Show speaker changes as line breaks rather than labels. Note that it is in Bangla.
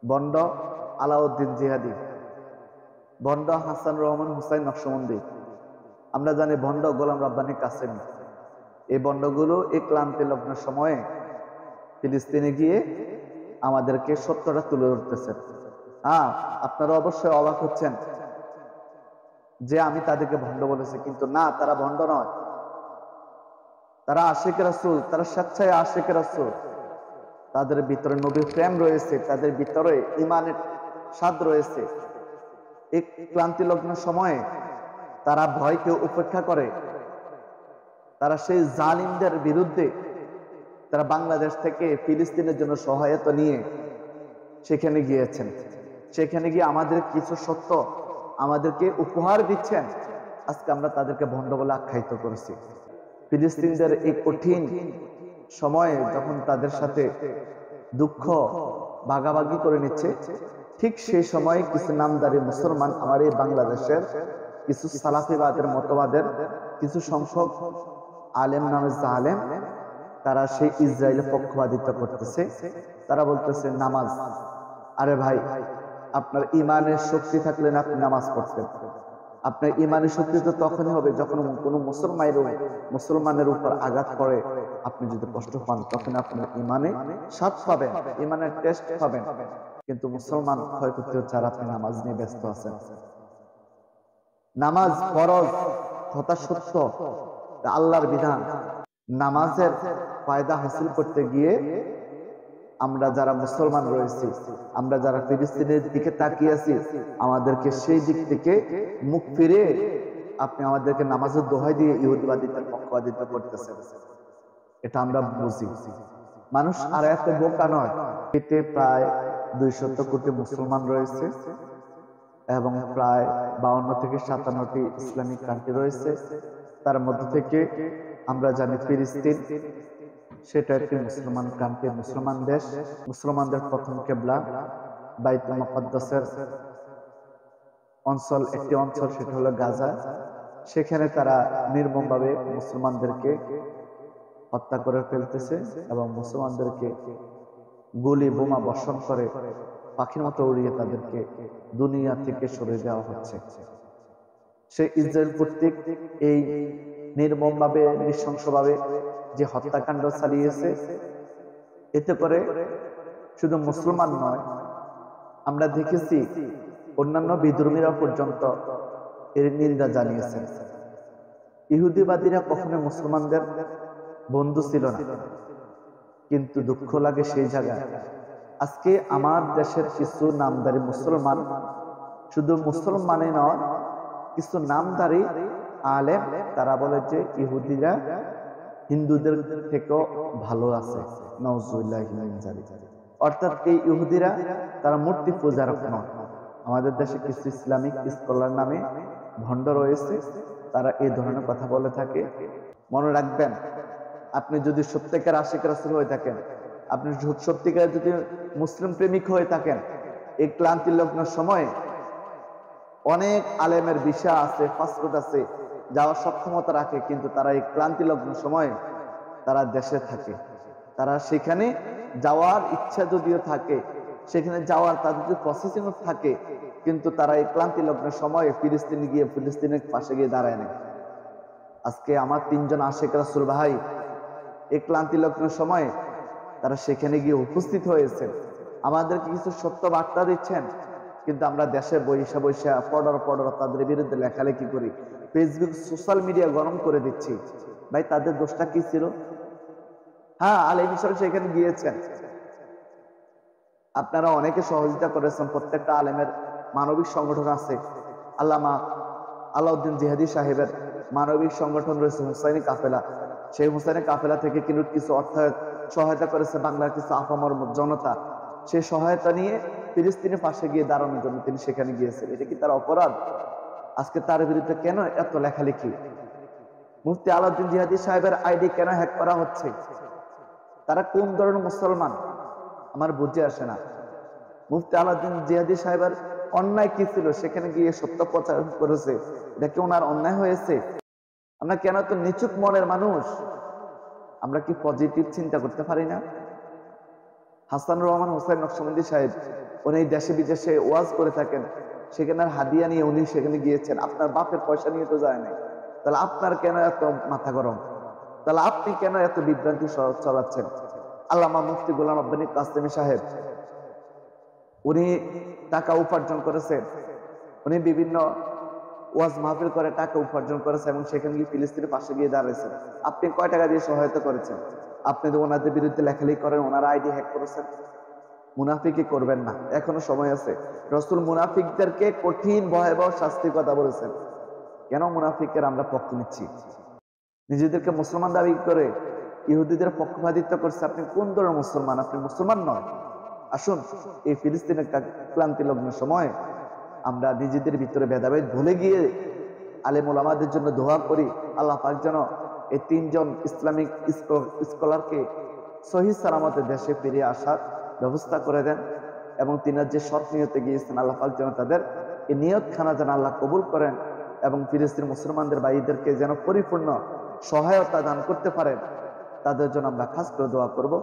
বন্ড আলাউদ্দিন জিহাদি, বন্ড হাসান রহমান হুসাইন নকশবন্দি, আমরা জানি বন্ড গোলাম রব্বানী কাসেমি। এই বন্ডগুলো এই ক্লান্তি লগ্ন সময়ে ফিলিস্তিনে গিয়ে আমাদেরকে সত্যটা তুলে ধরতেছেন। আপনারা অবশ্যই অবাক হচ্ছেন যে আমি তাদেরকে ভণ্ড বলেছি, কিন্তু না, তারা ভণ্ড নয়, তারা আশিক রাসূল, তারা স্বেচ্ছায় আশিক রাসূল। তাদের ভিতরে নবীর প্রেম রয়েছে, তাদের ভিতরে ইমানের স্বাদ রয়েছে। এই ক্লান্তি লগ্ন সময়ে তারা ভয়কে উপেক্ষা করে, তারা সেই জালিমদের বিরুদ্ধে তারা বাংলাদেশ থেকে ফিলিস্তিনের জন্য সহায়তা নিয়ে সেখানে গিয়েছেন। সেখানে গিয়ে আমাদের কিছু সত্য আমাদেরকে উপহার দিচ্ছেন। আজকে আমরা তাদেরকে ভণ্ড বলে আখ্যায়িত করেছি। ফিলিস্তিনদের এই কঠিন সময়ে যখন তাদের সাথে দুঃখ ভাগাভাগি করে নিচ্ছে, ঠিক সেই সময় কিছু নামদারি মুসলমান আমার এই বাংলাদেশের কিছু সালাফিবাদের মতবাদের কিছু সংখ্যক আলেম নামে জালেম, তারা সেই ইসরায়েলের পক্ষপাতিত্ব করতেছে। তারা বলতেছে নামাজ, আরে ভাই, আপনার ইমানের শক্তি থাকলে না আপনি নামাজ পড়তেন। আপনার ইমানের শক্তি তো তখনই হবে যখন কোনো মুসলমানের উপর আঘাত করে আপনি যদি কষ্ট পান, তখন আপনার ইমানে স্বাদ পাবেন, ইমানের টেস্ট পাবেন। কিন্তু মুসলমান ক্ষয়ক্ষতি হচ্ছে আর আপনি নামাজ নিয়ে ব্যস্ত আছেন। নামাজ ফরজ কথা সত্য, আল্লাহর বিধান। নামাজের ফায়দা হাসিল করতে গিয়ে আমরা যারা মুসলমান রয়েছি, আমরা যারা ফিলিস্তিনের দিকে তাকিয়ে আছি, আমাদেরকে সেই দিক থেকে মুখ ফিরে আপনি আমাদেরকে নামাজের দোহাই দিয়ে ইহুদিবাদিতার পক্ষপাতিত্ব করতেছেন। এটা আমরা বুঝি। মানুষ আর এত বোকা নয়। এতে প্রায় 200 কোটি মুসলমান রয়েছে এবং প্রায় 52 থেকে 57টি ইসলামিক কান্ট্রি রয়েছে। তার মধ্য থেকে আমরা জানি ফিলিস্তিন সেটা একটি মুসলমান কান্ট্রি, মুসলমান দেশ। মুসলমানদের প্রথম কিবলা বাইতুল মুকাদ্দাসের অঞ্চল, একটি অঞ্চল, সেটা হলো গাজা। সেখানে তারা নির্মমভাবে মুসলমানদেরকে হত্যা করে ফেলতেছে এবং মুসলমানদেরকে গুলি বোমা বর্ষণ করে পাখির মতো উড়িয়ে তাদেরকে দুনিয়া থেকে সরিয়ে দেওয়া হচ্ছে। সে ইসরায়েল কর্তৃক এই নির্মমভাবে নৃশংসভাবে যে হত্যাকাণ্ড চালিয়েছে, এতে করে শুধু মুসলমান নয়, আমরা দেখেছি অন্যান্য বিধর্মীরা পর্যন্ত এর নিন্দা জানিয়েছেন। ইহুদিবাদীরা কখনো মুসলমানদের বন্ধু ছিল না, কিন্তু দুঃখ লাগে সেই জায়গায় আজকে আমার দেশের কিছু নামধারী মুসলমান, শুধু মুসলমানই নয়, কিছু নামধারী আলেম, তারা বলে যে ইহুদিরা হিন্দুদের থেকেও ভালো আছে। নাউজুবিল্লাহি মিন যালিক। অর্থাৎ এই ইহুদিরা তারা মূর্তি পূজারক নয়। আমাদের দেশে কিছু ইসলামিক স্কলার নামে ভণ্ড রয়েছে, তারা এই ধরনের কথা বলে থাকে। মনে রাখবেন, আপনি যদি সত্যিকার আশিক রাসূল হয়ে থাকেন, আপনি সত্যিকার যদি মুসলিম প্রেমিক হয়ে থাকেন, এই ক্লান্তি লগ্ন সময়ে অনেক আলেমের ভিসা আছে, পাসপোর্ট আছে, যাওয়ার সক্ষমতা রাখে, কিন্তু তারা এই ক্লান্তি লগ্ন সময়ে তারা দেশে থাকে। তারা সেখানে যাওয়ার ইচ্ছা যদিও থাকে, সেখানে যাওয়ার তাদের যদি প্রসেসিং থাকে, কিন্তু তারা এই ক্লান্তি লগ্ন সময়ে ফিলিস্তিনে গিয়ে ফিলিস্তিনের পাশে গিয়ে দাঁড়ায় না। আজকে আমার 3 জন আশিক রাসূল ভাই এই ক্লান্তি লগ্ন সময়ে তারা সেখানে গিয়ে উপস্থিত হয়েছে, আমাদেরকে কিছু সত্য বার্তা দিচ্ছেন, কিন্তু আমরা দেশে বৈশা বৈশা পড়র তাদের বিরুদ্ধে লেখালেখি করি, ফেসবুক সোশ্যাল মিডিয়া গরম করে দিচ্ছি। ভাই, তাদের দোষটা কি ছিল? আলেম হিসেবে সেখানে গিয়েছেন, আপনারা অনেকে সহযোগিতা করেছেন। প্রত্যেকটা আলেমের মানবিক সংগঠন আছে। আল্লামা আলাউদ্দিন জিহাদি সাহেবের মানবিক সংগঠন রয়েছে হুসাইনি কাফেলা। সেই হুসাইনি কাফেলা থেকে কিন্তু কিছু অর্থ সহায়তা করেছে বাংলার কিছু আপামর জনতা। সেই সহায়তা নিয়ে ফিলিস্তিনের পাশে গিয়ে দাঁড়ানোর জন্য তিনি সেখানে গিয়েছেন। এটা কি তার অপরাধ? আজকে তার বিরুদ্ধে কেন এত লেখালেখি? মুফতি আলাউদ্দিন জিহাদি সাহেবের আইডি কেন হ্যাক করা হচ্ছে? তারা কোন ধরনের মুসলমান আমার বুঝে আসে না। মুফতি আলাউদ্দিন জিহাদি সাহেবের অন্যায় কি ছিল? সেখানে গিয়ে সত্য প্রচার করেছে, এটা কি ওনার অন্যায় হয়েছে? আমরা কেন তো নিচুক মনের মানুষ? আমরা কি পজিটিভ চিন্তা করতে পারি না? হাসানুর রহমান হোসেন নকশবন্দি সাহেব উনি দেশে বিদেশে ওয়াজ করে থাকেন, সেখানে হাদিয়া নিয়ে উনি সেখানে গিয়েছেন, আপনার বাপের পয়সা নিয়ে তো যায় নাই, তাহলে আপনার কেন এত মাথা গরম? তাহলে আপনি কেন এত বিভ্রান্তি চলাচ্ছেন? আল্লামা মুফতি গোলাম আব্বানী কাসেমি সাহেব উনি টাকা উপার্জন করেছেন, উনি বিভিন্ন ওয়াজ মাহফিল করে টাকা উপার্জন করেছেন এবং সেখানে গিয়ে ফিলিস্তিনের পাশে গিয়ে দাঁড়িয়েছেন। আপনি কয় টাকা দিয়ে সহায়তা করেছেন? আপনি তো ওনাদের বিরুদ্ধে লেখালেখি করেন, ওনারা আইডি হ্যাক করেছেন। মুনাফিকি করবেন না, এখনো সময় আছে। রাসূল মুনাফিকদেরকে কঠিন ভয়াবহ শাস্তির কথা বলেছেন। কেন মুনাফিকের আমরা পক্ষ নিচ্ছি? নিজেদেরকে মুসলমান দাবি করে ইহুদিদের পক্ষপাতিত্ব করছে। আপনি কোন ধরনের মুসলমান? আপনি মুসলমান নয়। আসুন এই ফিলিস্তিনের ক্লান্তি লগ্ন সময় আমরা নিজেদের ভিতরে ভেদাভেদ ভুলে গিয়ে আলেম ওলামাদের জন্য দোয়া করি, আল্লাহ পাক যেন এই 3 জন ইসলামিক স্কলারকে সহিহ সালামতে দেশে ফিরে আসার ব্যবস্থা করে দেন এবং তিনার যে সৎ নিয়তে গিয়েছেন আল্লাহ পাক যেন তাদের এই নিয়তখানা যেন আল্লাহ কবুল করেন এবং ফিলিস্তিন মুসলমানদের ভাইদেরকে যেন পরিপূর্ণ সহায়তা দান করতে পারেন, তাদের জন্য আমরা খাস করে দোয়া করব।